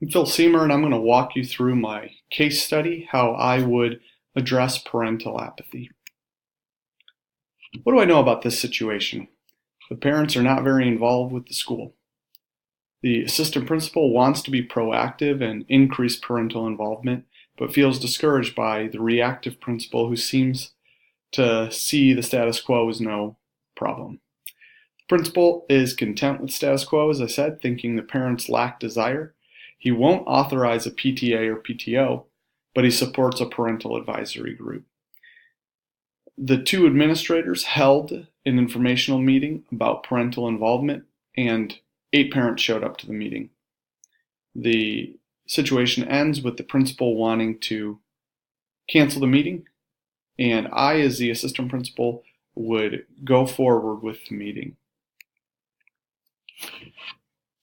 I'm Phil Seamer, and I'm going to walk you through my case study, how I would address parental apathy. What do I know about this situation? The parents are not very involved with the school. The assistant principal wants to be proactive and increase parental involvement, but feels discouraged by the reactive principal who seems to see the status quo as no problem. The principal is content with status quo, as I said, thinking the parents lack desire. He won't authorize a PTA or PTO, but he supports a parental advisory group. The two administrators held an informational meeting about parental involvement, and 8 parents showed up to the meeting. The situation ends with the principal wanting to cancel the meeting, and I, as the assistant principal, would go forward with the meeting.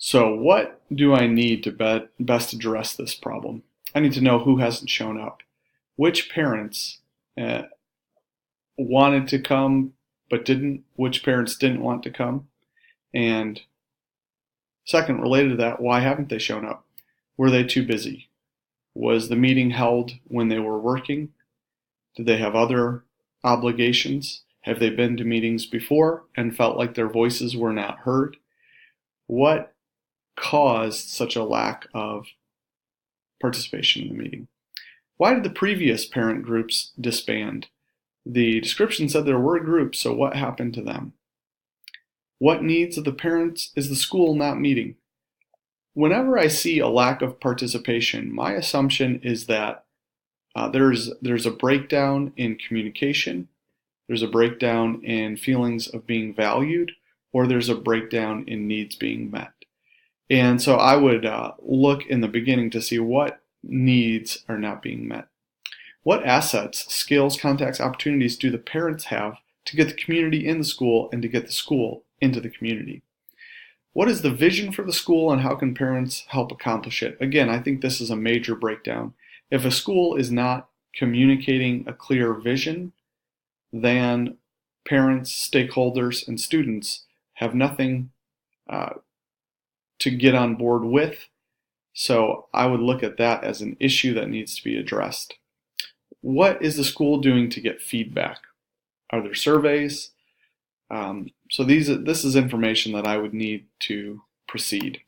So what do I need to best address this problem? I need to know who hasn't shown up. Which parents wanted to come but didn't? Which parents didn't want to come? And second, related to that, why haven't they shown up? Were they too busy? Was the meeting held when they were working? Did they have other obligations? Have they been to meetings before and felt like their voices were not heard? What caused such a lack of participation in the meeting? Why did the previous parent groups disband? The description said there were groups, so what happened to them? What needs of the parents is the school not meeting? Whenever I see a lack of participation, my assumption is that there's a breakdown in communication, there's a breakdown in feelings of being valued, or there's a breakdown in needs being met. And so I would look in the beginning to see what needs are not being met. What assets, skills, contacts, opportunities do the parents have to get the community in the school and to get the school into the community? What is the vision for the school and how can parents help accomplish it? Again, I think this is a major breakdown. If a school is not communicating a clear vision, then parents, stakeholders, and students have nothing to get on board with. So I would look at that as an issue that needs to be addressed. What is the school doing to get feedback? Are there surveys? So this is information that I would need to proceed.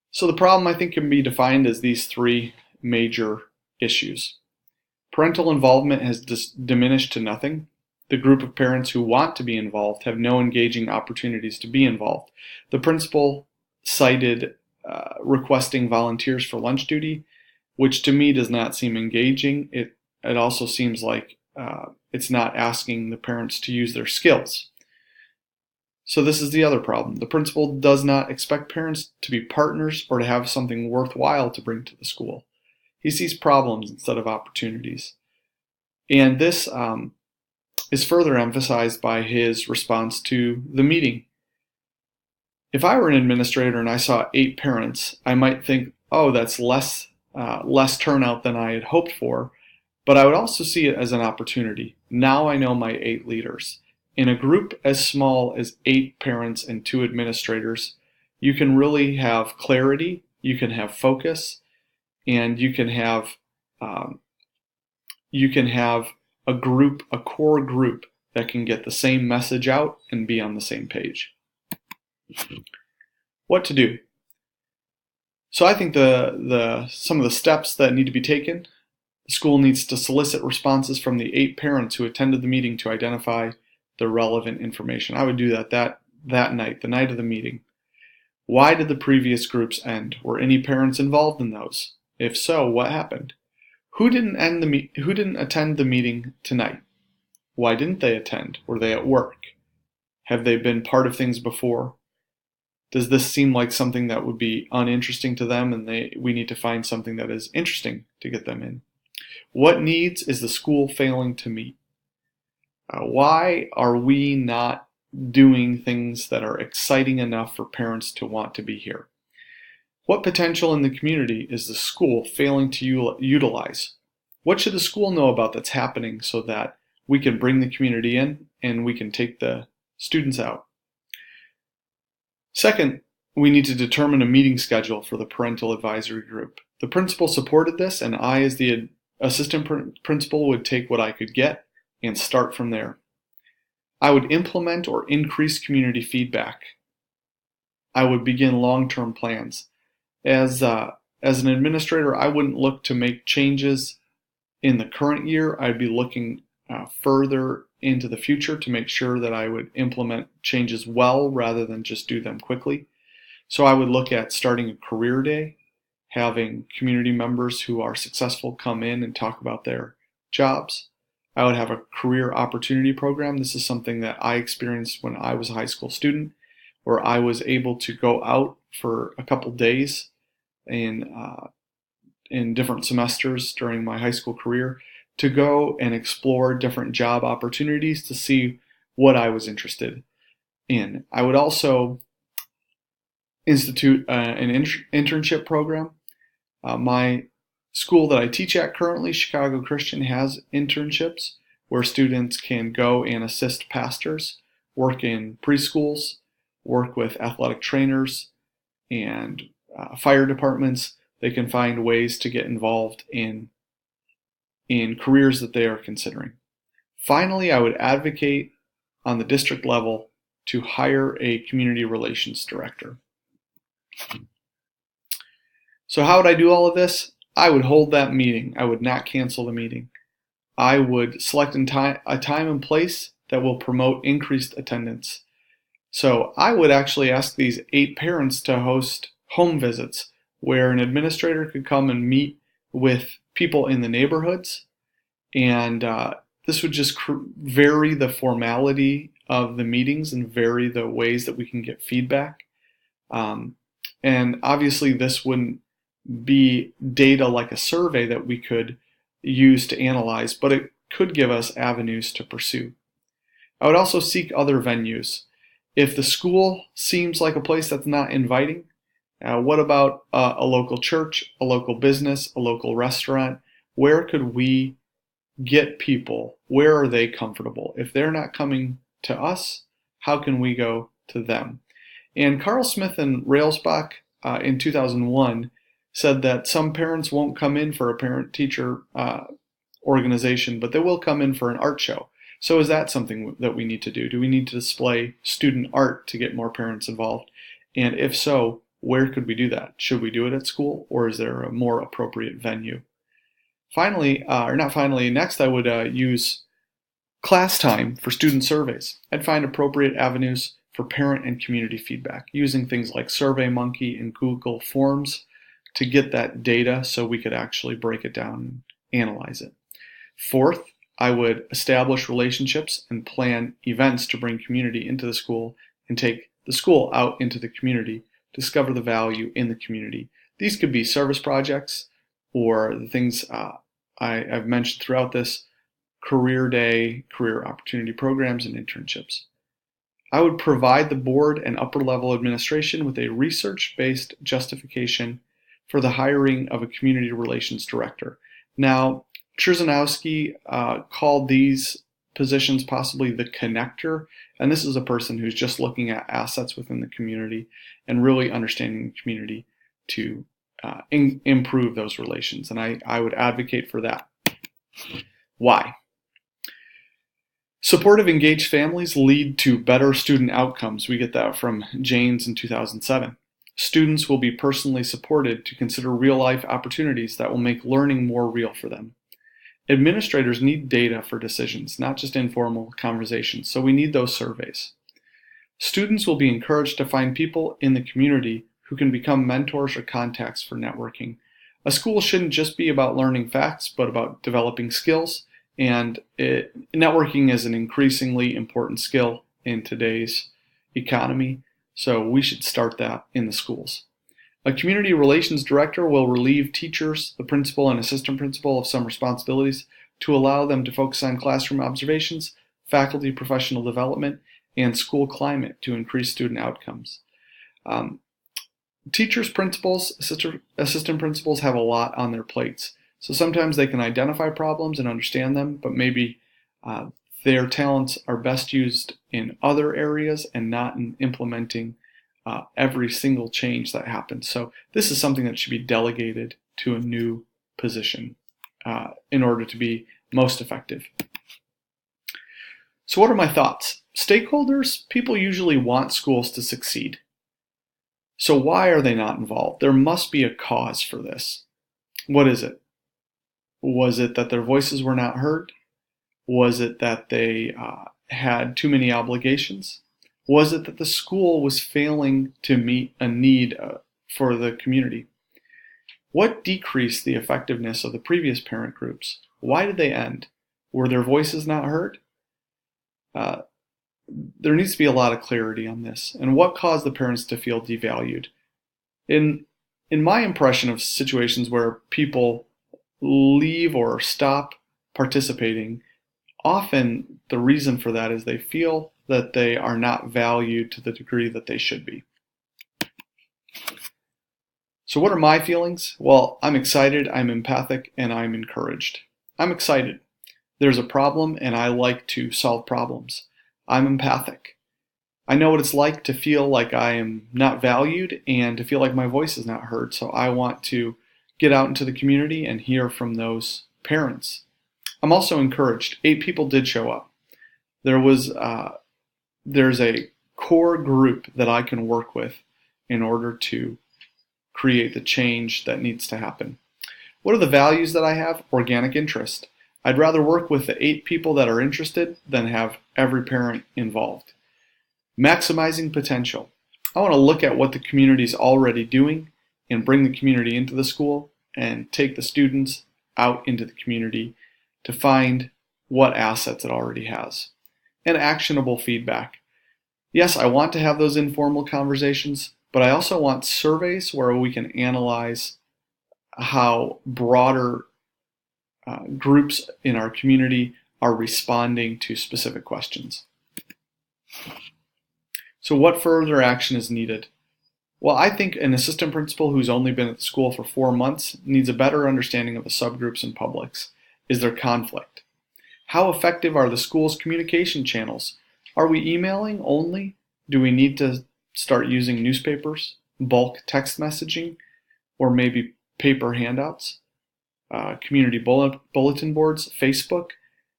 So the problem, I think, can be defined as these 3 major issues. Parental involvement has diminished to nothing. The group of parents who want to be involved have no engaging opportunities to be involved. The principal cited requesting volunteers for lunch duty, which to me does not seem engaging. It also seems like it's not asking the parents to use their skills. So this is the other problem. The principal does not expect parents to be partners or to have something worthwhile to bring to the school. He sees problems instead of opportunities. And this is further emphasized by his response to the meeting. If I were an administrator and I saw 8 parents, I might think, oh, that's less turnout than I had hoped for, but I would also see it as an opportunity. Now I know my 8 leaders. In a group as small as 8 parents and 2 administrators, you can really have clarity, you can have focus, and you can have a group, a core group that can get the same message out and be on the same page. What to do? So I think some of the steps that need to be taken, the school needs to solicit responses from the 8 parents who attended the meeting to identify the relevant information. I would do that night, the night of the meeting. Why did the previous groups end? Were any parents involved in those? If so, what happened? Who didn't attend the meeting tonight? Why didn't they attend? Were they at work? Have they been part of things before? Does this seem like something that would be uninteresting to them and we need to find something that is interesting to get them in? What needs is the school failing to meet? Why are we not doing things that are exciting enough for parents to want to be here? What potential in the community is the school failing to utilize? What should the school know about that's happening so that we can bring the community in and we can take the students out? Second, we need to determine a meeting schedule for the parental advisory group. The principal supported this, and I, as the assistant principal, would take what I could get and start from there. I would implement or increase community feedback. I would begin long-term plans. As an administrator, I wouldn't look to make changes in the current year. I'd be looking further into the future to make sure that I would implement changes well rather than just do them quickly. So I would look at starting a career day, having community members who are successful come in and talk about their jobs. I would have a career opportunity program. This is something that I experienced when I was a high school student, where I was able to go out for a couple days in different semesters during my high school career to go and explore different job opportunities to see what I was interested in. I would also institute an internship program. My school that I teach at currently, Chicago Christian, has internships where students can go and assist pastors, work in preschools, work with athletic trainers and fire departments. They can find ways to get involved in careers that they are considering. Finally, I would advocate on the district level to hire a community relations director. So how would I do all of this? I would hold that meeting. I would not cancel the meeting. I would select a time and place that will promote increased attendance. So I would actually ask these 8 parents to host home visits where an administrator could come and meet with people in the neighborhoods. And this would just vary the formality of the meetings and vary the ways that we can get feedback. And obviously this wouldn't be data like a survey that we could use to analyze, but it could give us avenues to pursue. I would also seek other venues. If the school seems like a place that's not inviting, what about a local church, a local business, a local restaurant? Where could we get people? Where are they comfortable? If they're not coming to us, how can we go to them? And Carl Smith and Railsbach in 2001 said that some parents won't come in for a parent-teacher organization, but they will come in for an art show. So is that something that we need to do? Do we need to display student art to get more parents involved? And if so, where could we do that? Should we do it at school, or is there a more appropriate venue? Finally, next I would use class time for student surveys. I'd find appropriate avenues for parent and community feedback, using things like SurveyMonkey and Google Forms to get that data so we could actually break it down and analyze it. Fourth, I would establish relationships and plan events to bring community into the school and take the school out into the community, discover the value in the community. These could be service projects or the things I've mentioned throughout this, career day, career opportunity programs, and internships. I would provide the board and upper level administration with a research-based justification for the hiring of a community relations director. Now, Trzynowski called these positions possibly the connector, and this is a person who's just looking at assets within the community and really understanding the community to improve those relations, and I would advocate for that. Why? Supportive, engaged families lead to better student outcomes. We get that from Janes in 2007. Students will be personally supported to consider real-life opportunities that will make learning more real for them. Administrators need data for decisions, not just informal conversations, so we need those surveys. Students will be encouraged to find people in the community who can become mentors or contacts for networking. A school shouldn't just be about learning facts, but about developing skills, and networking is an increasingly important skill in today's economy, so we should start that in the schools. A community relations director will relieve teachers, the principal and assistant principal, of some responsibilities to allow them to focus on classroom observations, faculty professional development, and school climate to increase student outcomes. Teachers, principals, assistant principals have a lot on their plates. So sometimes they can identify problems and understand them, but maybe their talents are best used in other areas and not in implementing every single change that happens. So this is something that should be delegated to a new position in order to be most effective. So what are my thoughts? Stakeholders, people usually want schools to succeed. So why are they not involved? There must be a cause for this. What is it? Was it that their voices were not heard? Was it that they had too many obligations? Was it that the school was failing to meet a need for the community? What decreased the effectiveness of the previous parent groups? Why did they end? Were their voices not heard? There needs to be a lot of clarity on this. And what caused the parents to feel devalued? In my impression of situations where people leave or stop participating, often the reason for that is they feel that they are not valued to the degree that they should be. So what are my feelings? Well, I'm excited, I'm empathic, and I'm encouraged. I'm excited. There's a problem, and I like to solve problems. I'm empathic. I know what it's like to feel like I am not valued and to feel like my voice is not heard, so I want to get out into the community and hear from those parents. I'm also encouraged. 8 people did show up. There's a core group that I can work with in order to create the change that needs to happen. What are the values that I have? Organic interest. I'd rather work with the 8 people that are interested than have every parent involved. Maximizing potential. I want to look at what the community is already doing and bring the community into the school and take the students out into the community to find what assets it already has. And actionable feedback. Yes, I want to have those informal conversations, but I also want surveys where we can analyze how broader groups in our community are responding to specific questions. So what further action is needed? Well, I think an assistant principal who's only been at the school for 4 months needs a better understanding of the subgroups and publics. Is there conflict? How effective are the school's communication channels? Are we emailing only? Do we need to start using newspapers, bulk text messaging, or maybe paper handouts, community bulletin boards, Facebook?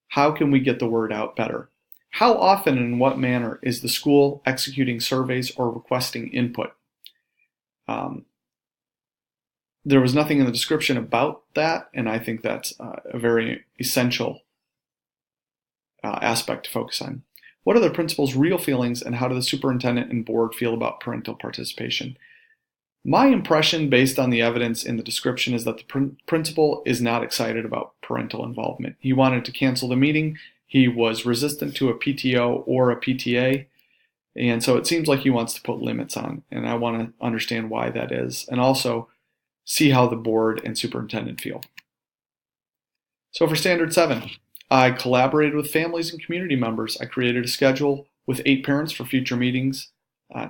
How can we get the word out better? How often and in what manner is the school executing surveys or requesting input? There was nothing in the description about that, and I think that's a very essential aspect to focus on. What are the principal's real feelings, and how do the superintendent and board feel about parental participation? My impression, based on the evidence in the description, is that the principal is not excited about parental involvement. He wanted to cancel the meeting. He was resistant to a PTO or a PTA, and so it seems like he wants to put limits on, and I want to understand why that is, and also see how the board and superintendent feel. So for Standard 7, I collaborated with families and community members. I created a schedule with 8 parents for future meetings,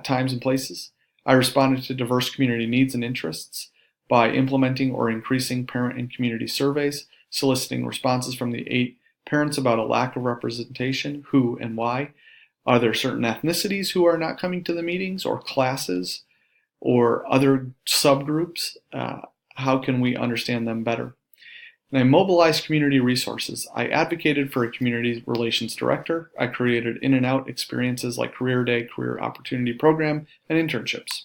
times and places. I responded to diverse community needs and interests by implementing or increasing parent and community surveys, soliciting responses from the 8 parents about a lack of representation, who and why. Are there certain ethnicities who are not coming to the meetings, or classes, or other subgroups? How can we understand them better? And I mobilized community resources. I advocated for a community relations director. I created in and out experiences like Career Day, Career Opportunity Program, and internships.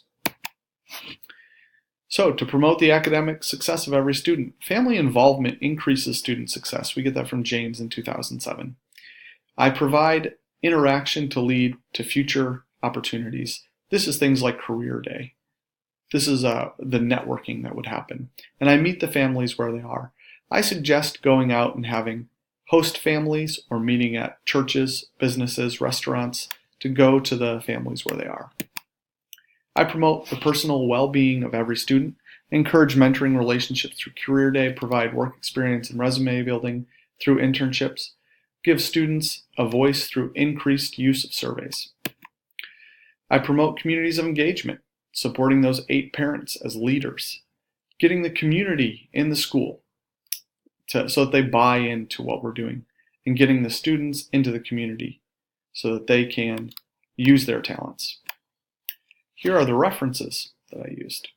So to promote the academic success of every student, family involvement increases student success. We get that from James in 2007. I provide interaction to lead to future opportunities. This is things like Career Day. This is the networking that would happen. And I meet the families where they are. I suggest going out and having host families or meeting at churches, businesses, restaurants to go to the families where they are. I promote the personal well-being of every student, encourage mentoring relationships through Career Day, provide work experience and resume building through internships, give students a voice through increased use of surveys. I promote communities of engagement, supporting those 8 parents as leaders, getting the community in the school so that they buy into what we're doing, and getting the students into the community so that they can use their talents. Here are the references that I used.